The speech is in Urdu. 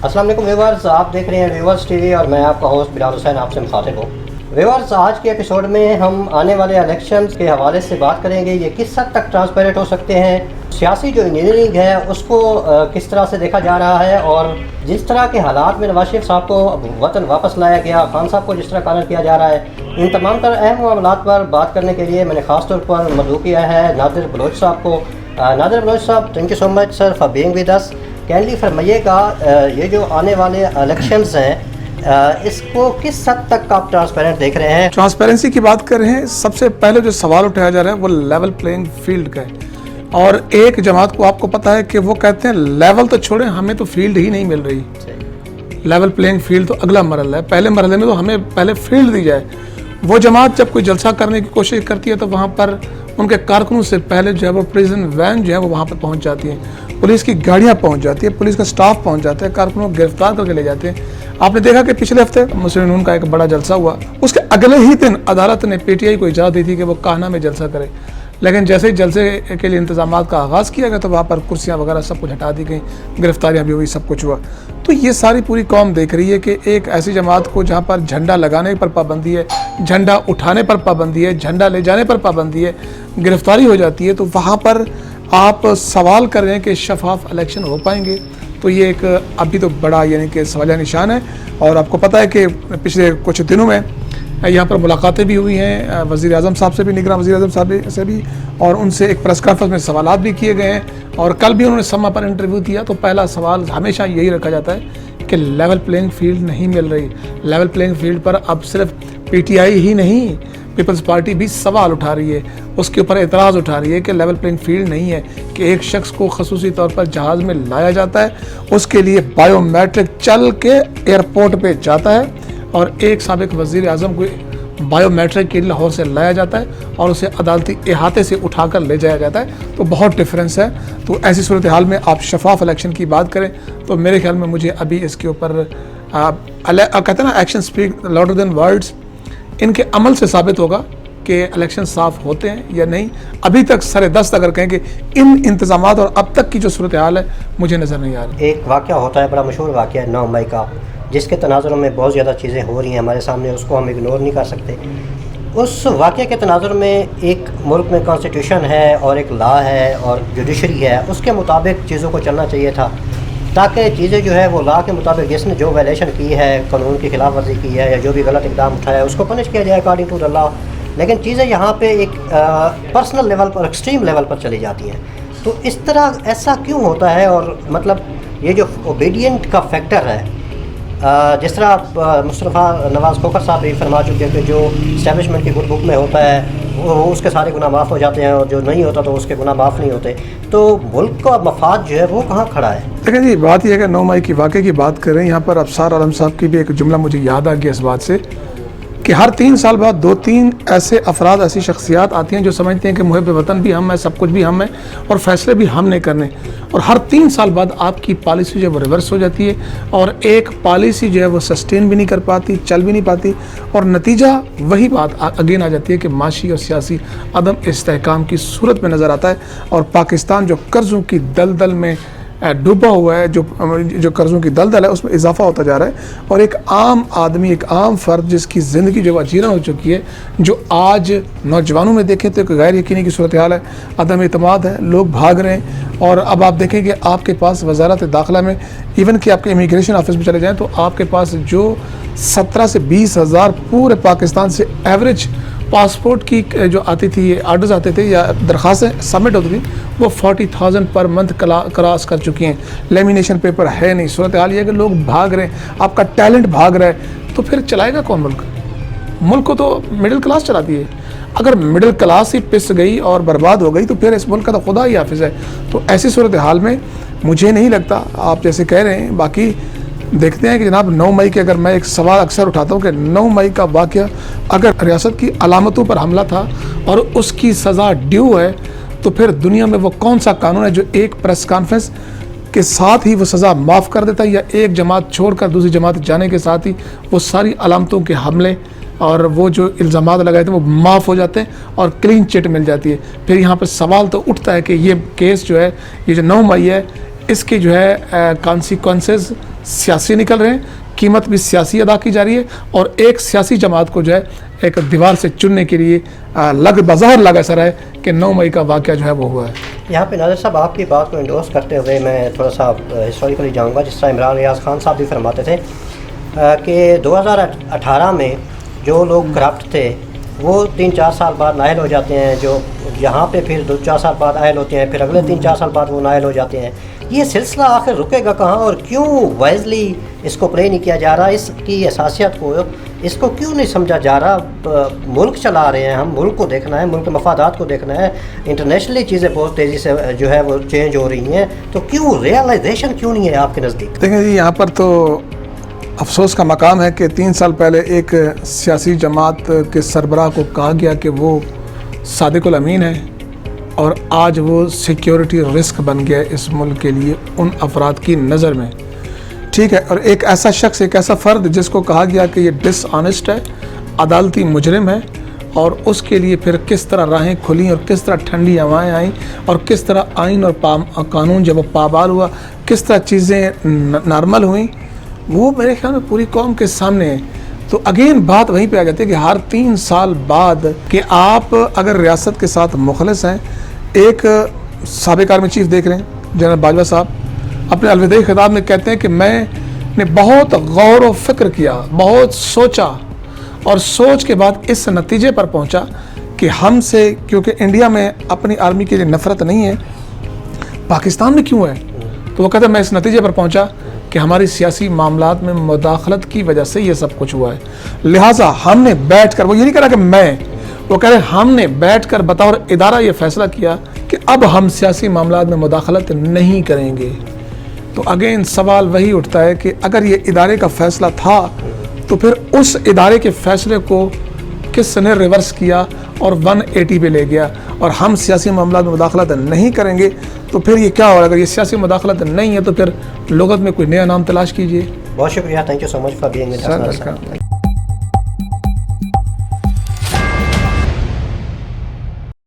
السلام علیکم ویورز، آپ دیکھ رہے ہیں ویورز ٹی وی اور میں آپ کا ہوسٹ بلال حسین آپ سے مخاطب ہوں۔ ویورز، آج کے ایپیسوڈ میں ہم آنے والے الیکشنز کے حوالے سے بات کریں گے۔ یہ کس حد تک ٹرانسپیرنٹ ہو سکتے ہیں، سیاسی جو انجینئرنگ ہے اس کو کس طرح سے دیکھا جا رہا ہے، اور جس طرح کے حالات میں نواز شریف صاحب کو وطن واپس لایا گیا، خان صاحب کو جس طرح کارنر کیا جا رہا ہے، ان تمام تر اہم معاملات پر بات کرنے کے لیے میں نے خاص طور پر مدعو کیا ہے نادر بلوچ صاحب کو۔ نادر بلوچ صاحب، thank you so much sir for being with us. Kindly فرمائیے گا، یہ جو آنے والے الیکشنز ہیں اس کو کس حد تک آپ ٹرانسپیرنٹ دیکھ رہے ہیں؟ ٹرانسپیرنسی کی بات کر رہے ہیں، سب سے پہلے جو سوال اٹھایا جا رہا ہے وہ لیول پلینگ فیلڈ کا ہے، اور ایک جماعت کو آپ کو پتا ہے کہ وہ کہتے ہیں لیول تو چھوڑیں، ہمیں تو فیلڈ ہی نہیں مل رہی۔ لیول پلینگ فیلڈ تو اگلا مرحلہ ہے، پہلے مرحلے میں تو ہمیں پہلے فیلڈ دی جائے۔ وہ جماعت جب کوئی جلسہ کرنے کی کوشش کرتی ہے تو وہاں پر ان کے کارکنوں سے پہلے جو ہے وہ پریزن وین جو ہے وہ وہاں پر پہنچ جاتی ہیں، پولیس کی گاڑیاں پہنچ جاتی ہیں، پولیس کا سٹاف پہنچ جاتا ہے، کارکنوں کو گرفتار کر کے لے جاتے ہیں۔ آپ نے دیکھا کہ پچھلے ہفتے مسلم نون کا ایک بڑا جلسہ ہوا، اس کے اگلے ہی دن عدالت نے پی ٹی آئی کو اجازت دی تھی کہ وہ کاہنہ میں جلسہ کرے، لیکن جیسے ہی جلسے کے لیے انتظامات کا آغاز کیا گیا تو وہاں پر کرسیاں وغیرہ سب کچھ ہٹا دی گئیں، گرفتاریاں بھی ہوئی، سب کچھ ہوا۔ تو یہ ساری پوری قوم دیکھ رہی ہے کہ ایک ایسی جماعت کو جہاں پر جھنڈا لگانے پر پابندی ہے، جھنڈا اٹھانے پر پابندی ہے، جھنڈا لے جانے پر پابندی ہے، گرفتاری ہو جاتی ہے، تو وہاں پر آپ سوال کر رہے ہیں کہ شفاف الیکشن ہو پائیں گے؟ تو یہ ایک ابھی تو بڑا یعنی کہ سوالیہ نشان ہے۔ اور آپ کو پتہ ہے کہ پچھلے کچھ دنوں میں یہاں پر ملاقاتیں بھی ہوئی ہیں وزیر اعظم صاحب سے بھی، نگراں وزیر اعظم صاحب سے بھی، اور ان سے ایک پریس کانفرنس میں سوالات بھی کیے گئے ہیں، اور کل بھی انہوں نے سما پر انٹرویو دیا۔ تو پہلا سوال ہمیشہ یہی رکھا جاتا ہے کہ لیول پلینگ فیلڈ نہیں مل رہی۔ لیول پلینگ فیلڈ پر اب صرف پی ٹی آئی ہی نہیں، پیپلز پارٹی بھی سوال اٹھا رہی ہے، اس کے اوپر اعتراض اٹھا رہی ہے کہ لیول پلینگ فیلڈ نہیں ہے، کہ ایک شخص کو خصوصی طور پر جہاز میں لایا جاتا ہے، اس کے لیے بائیو میٹرک چل کے ایئرپورٹ پہ جاتا ہے، اور ایک سابق وزیر اعظم کو بائیو میٹرک کے لیے لاہور سے لایا جاتا ہے اور اسے عدالتی احاطے سے اٹھا کر لے جایا جاتا ہے۔ تو بہت ڈفرینس ہے۔ تو ایسی صورتحال میں آپ شفاف الیکشن کی بات کریں تو میرے خیال میں مجھے ابھی اس کے اوپر کہتے ہیں نا action speak louder than words, ان کے عمل سے ثابت ہوگا کہ الیکشن صاف ہوتے ہیں یا نہیں۔ ابھی تک سر دست اگر کہیں کہ ان انتظامات اور اب تک کی جو صورتحال ہے مجھے نظر نہیں آ رہی۔ ایک واقعہ ہوتا ہے، بڑا مشہور واقعہ ہے 9 مئی کا، جس کے تناظر میں بہت زیادہ چیزیں ہو رہی ہیں ہمارے سامنے، اس کو ہم اگنور نہیں کر سکتے۔ اس واقعے کے تناظر میں ایک ملک میں کانسٹیٹیوشن ہے اور ایک لا ہے اور جوڈیشری ہے، اس کے مطابق چیزوں کو چلنا چاہیے تھا، تاکہ چیزیں جو ہے وہ لا کے مطابق، جس نے جو وائلیشن کی ہے، قانون کی خلاف ورزی کی ہے یا جو بھی غلط اقدام اٹھایا ہے، اس کو پنش کیا جائے اکارڈنگ ٹو دا لا۔ لیکن چیزیں یہاں پہ ایک پرسنل لیول پر، ایکسٹریم لیول پر چلی جاتی ہیں۔ تو اس طرح ایسا کیوں ہوتا ہے؟ اور مطلب یہ جو اوبیڈینٹ کا فیکٹر ہے، جس طرح مصطفیٰ نواز کھوکھر صاحب بھی فرما چکے کہ جو اسٹیبلشمنٹ کی گڈ بک میں ہوتا ہے وہ اس کے سارے گناہ معاف ہو جاتے ہیں، اور جو نہیں ہوتا تو اس کے گناہ معاف نہیں ہوتے۔ تو ملک کا مفاد جو ہے وہ کہاں کھڑا ہے؟ دیکھیں جی، بات یہ ہے کہ 9 مئی کی واقعے کی بات کر رہے ہیں، یہاں پر ابصار عالم صاحب کی بھی ایک جملہ مجھے یاد آ گیا اس بات سے کہ ہر 3 سال بعد 2-3 ایسے افراد، ایسی شخصیات آتی ہیں جو سمجھتے ہیں کہ محب وطن بھی ہم ہیں، سب کچھ بھی ہم ہیں، اور فیصلے بھی ہم نے کرنے، اور ہر 3 سال بعد آپ کی پالیسی جو ہے وہ ریورس ہو جاتی ہے، اور ایک پالیسی جو ہے وہ سسٹین بھی نہیں کر پاتی، چل بھی نہیں پاتی، اور نتیجہ وہی بات اگین آ جاتی ہے کہ معاشی اور سیاسی عدم استحکام کی صورت میں نظر آتا ہے، اور پاکستان جو قرضوں کی دلدل میں ڈوبا ہوا ہے، جو قرضوں کی دلدل ہے اس میں اضافہ ہوتا جا رہا ہے، اور ایک عام آدمی، ایک عام فرد جس کی زندگی جو اجیرن ہو چکی ہے، جو آج نوجوانوں میں دیکھیں تو ایک غیر یقینی کی صورتحال ہے، عدم اعتماد ہے، لوگ بھاگ رہے ہیں۔ اور اب آپ دیکھیں کہ آپ کے پاس وزارت داخلہ میں ایون کہ آپ کے امیگریشن آفس میں چلے جائیں تو آپ کے پاس جو 17 سے 20 ہزار پورے پاکستان سے ایوریج پاسپورٹ کی جو آتی تھی، آرڈرز آتے تھے یا درخواستیں سبمٹ ہوتی تھیں، وہ 40,000 پر منتھ کراس کر چکی ہیں۔ لیمینیشن پیپر ہے نہیں۔ صورتحال یہ ہے کہ لوگ بھاگ رہے ہیں، آپ کا ٹیلنٹ بھاگ رہا ہے، تو پھر چلائے گا کون ملک؟ ملک کو تو مڈل کلاس چلاتی ہے۔ اگر مڈل کلاس ہی پس گئی اور برباد ہو گئی تو پھر اس ملک کا تو خدا ہی حافظ ہے۔ تو ایسی صورتحال میں مجھے نہیں لگتا، آپ جیسے کہہ رہے ہیں، باقی دیکھتے ہیں کہ جناب 9 مئی کے، اگر میں ایک سوال اکثر اٹھاتا ہوں کہ 9 مئی کا واقعہ اگر ریاست کی علامتوں پر حملہ تھا اور اس کی سزا ڈیو ہے، تو پھر دنیا میں وہ کون سا قانون ہے جو ایک پریس کانفرنس کے ساتھ ہی وہ سزا معاف کر دیتا ہے، یا ایک جماعت چھوڑ کر دوسری جماعت جانے کے ساتھ ہی وہ ساری علامتوں کے حملے اور وہ جو الزامات لگائے تھے وہ معاف ہو جاتے ہیں اور کلین چٹ مل جاتی ہے؟ پھر یہاں پر سوال تو اٹھتا ہے کہ یہ کیس جو ہے، یہ جو 9 مئی ہے، اس کی جو ہے کانسیکوینسز سیاسی نکل رہے ہیں, قیمت بھی سیاسی ادا کی جا رہی ہے, اور ایک سیاسی جماعت کو جو ہے ایک دیوار سے چننے کے لیے بظاہر لگ ایسا رہا ہے کہ 9 مئی کا واقعہ جو ہے وہ ہوا ہے. یہاں پہ ناظر صاحب آپ کی بات کو انڈورس کرتے ہوئے میں تھوڑا سا ہسٹوریکلی جاؤں گا. جس طرح عمران ریاض خان صاحب بھی فرماتے تھے کہ 2018 میں جو لوگ کرپٹ تھے وہ 3-4 سال بعد نااہل ہو جاتے ہیں, جو یہاں پہ پھر 2-4 سال بعد نااہل ہوتے ہیں, پھر اگلے 3-4 سال بعد وہ نااہل ہو جاتے ہیں. یہ سلسلہ آخر رکے گا کہاں, اور کیوں وائزلی اس کو پلے نہیں کیا جا رہا, اس کی اساسیت کو, اس کو کیوں نہیں سمجھا جا رہا؟ ملک چلا رہے ہیں ہم, ملک کو دیکھنا ہے, ملک کے مفادات کو دیکھنا ہے. انٹرنیشنلی چیزیں بہت تیزی سے جو ہے وہ چینج ہو رہی ہیں, تو کیوں ریئلائزیشن کیوں نہیں ہے آپ کے نزدیک؟ دیکھیں جی, یہاں پر تو افسوس کا مقام ہے کہ 3 سال پہلے ایک سیاسی جماعت کے سربراہ کو کہا گیا کہ وہ صادق الامین ہے, اور آج وہ سیکیورٹی رسک بن گیا اس ملک کے لیے ان افراد کی نظر میں. ٹھیک ہے, اور ایک ایسا شخص, ایک ایسا فرد جس کو کہا گیا کہ یہ ڈس آنیسٹ ہے, عدالتی مجرم ہے, اور اس کے لیے پھر کس طرح راہیں کھلیں اور کس طرح ٹھنڈی ہوائیں آئیں, اور کس طرح آئین اور قانون جب وہ پابال ہوا کس طرح چیزیں نارمل ہوئیں, وہ میرے خیال میں پوری قوم کے سامنے ہے. تو اگین بات وہیں پہ آ جاتی ہے کہ ہر 3 سال بعد کہ آپ اگر ریاست کے ساتھ مخلص ہیں. ایک سابق آرمی چیف دیکھ رہے ہیں جنرل باجوہ صاحب, اپنے الوداعی خطاب میں کہتے ہیں کہ میں نے بہت غور و فکر کیا, بہت سوچا, اور سوچ کے بعد اس نتیجے پر پہنچا کہ ہم سے, کیونکہ انڈیا میں اپنی آرمی کے لیے نفرت نہیں ہے, پاکستان میں کیوں ہے, تو وہ کہتے ہیں میں اس نتیجے پر پہنچا کہ ہماری سیاسی معاملات میں مداخلت کی وجہ سے یہ سب کچھ ہوا ہے. لہٰذا ہم نے بیٹھ کر, وہ یہ نہیں کہہ رہا کہ میں, وہ کہہ رہے ہم نے بیٹھ کر بطور ادارہ یہ فیصلہ کیا کہ اب ہم سیاسی معاملات میں مداخلت نہیں کریں گے. تو اگین سوال وہی اٹھتا ہے کہ اگر یہ ادارے کا فیصلہ تھا تو پھر اس ادارے کے فیصلے کو کس نے ریورس کیا اور 180 پہ لے گیا, اور ہم سیاسی معاملات میں مداخلت نہیں کریں گے تو پھر یہ کیا ہوگا؟ اگر یہ سیاسی مداخلت نہیں ہے تو پھر لغت میں کوئی نیا نام تلاش کیجئے. بہت شکریہ, thank you so much for being with us.